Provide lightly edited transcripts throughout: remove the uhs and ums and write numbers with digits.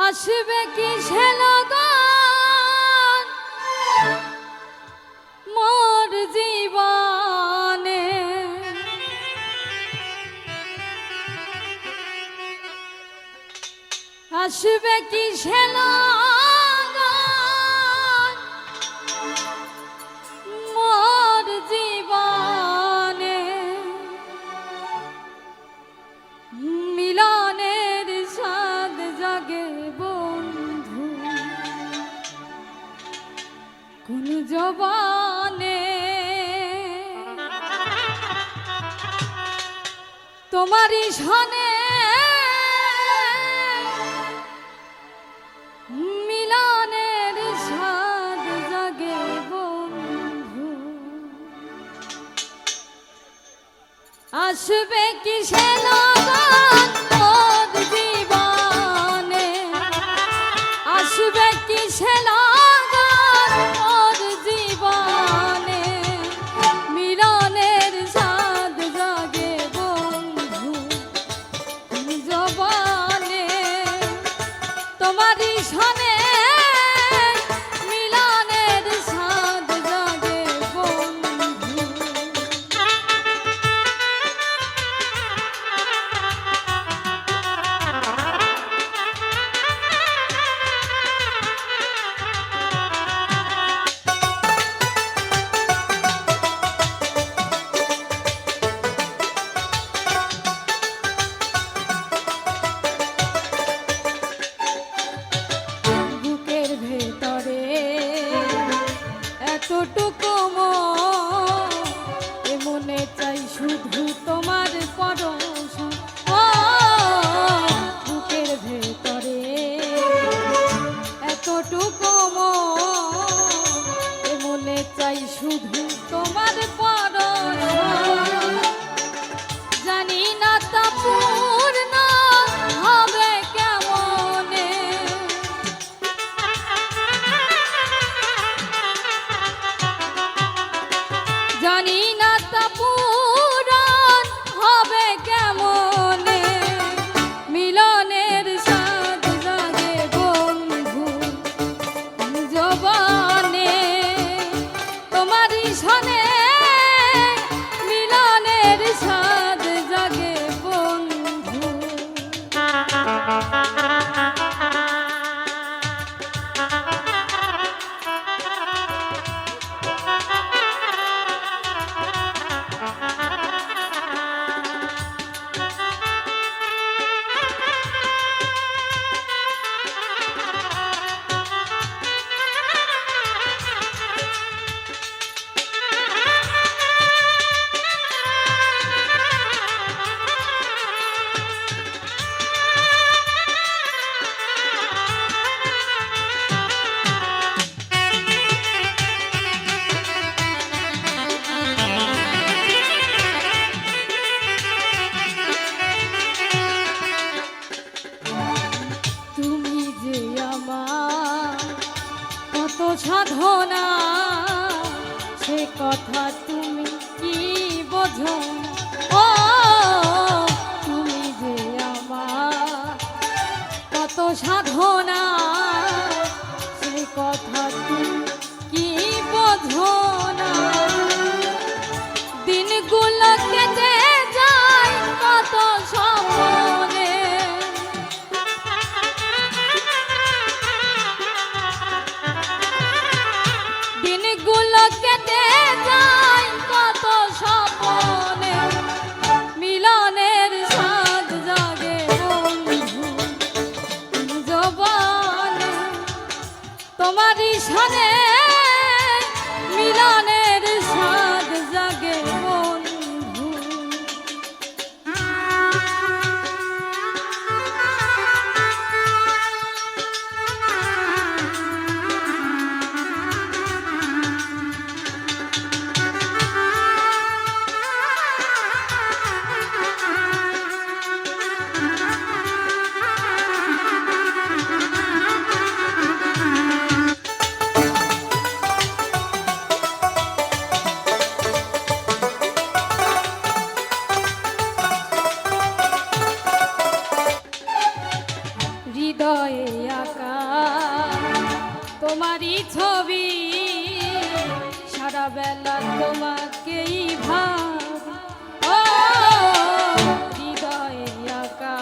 আসবে কি লগন মোর জীবনে, আসবে কি লগন মোর জীবনে, মিলনের স্বাদ জাগে বন্ধু কোন জবানে। তোমারই সনে মিলনের স্বাদ জাগে বন্ধু, আসবে কিসে লগন মোর জীবনে, আসবে কিসে লগন মোর জীবনে, মিলনের স্বাদ জাগে বন্ধু জবানে। তোমারই সনে মিলনের স্বাদ জাগে বন্ধু। বুকের ভেতরে এতটুকু মনে চাই শুধু তোমার পরশ। ও বুকের ভেতরে এতটুকু মনে চাই শুধু তোমার পরশ। জানি না তা পূর্ণ হবে কেমনে, জানি না তা পূরণ হবে কেমনে, মিলনের স্বাদ জাগে বন্ধু জবানে। তোমারই সনে মিলনের স্বাদ জাগে বন্ধু। তুমি যে আমার কত সাধনা, সে কথা তুমি কি বোঝো না? ও তুমি যে আমার কত সাধনা, সে কথা তুমি কি বোঝো না? দিনগুলো কেটে যায় কত স্বপ্নে, দিনগুলো কেটে যায় কত স্বপ্নে, মিলনের স্বাদ জাগে বন্ধু জবানে। তোমারই সনে মিলনের স্বাদ জাগে বন্ধু। তোমারই ছবি সারা বেলা তোমাকেই ভাব ও হৃদয়ে আঁকা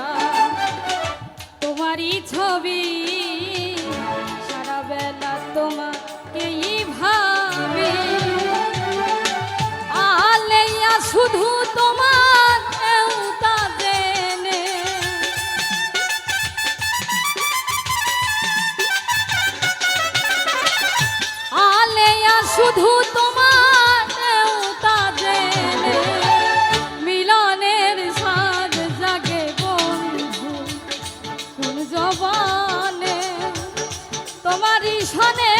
তোমারই ছবি সারা বেলা তোমাকেই ভাবি আলেয়া শুধু তোমার এউতা জেনে আলেয়া শুধু তোমার এউতা জেনে মিলনের সাজ জাগে বন্ধু কোন জবানে তোমারই সনে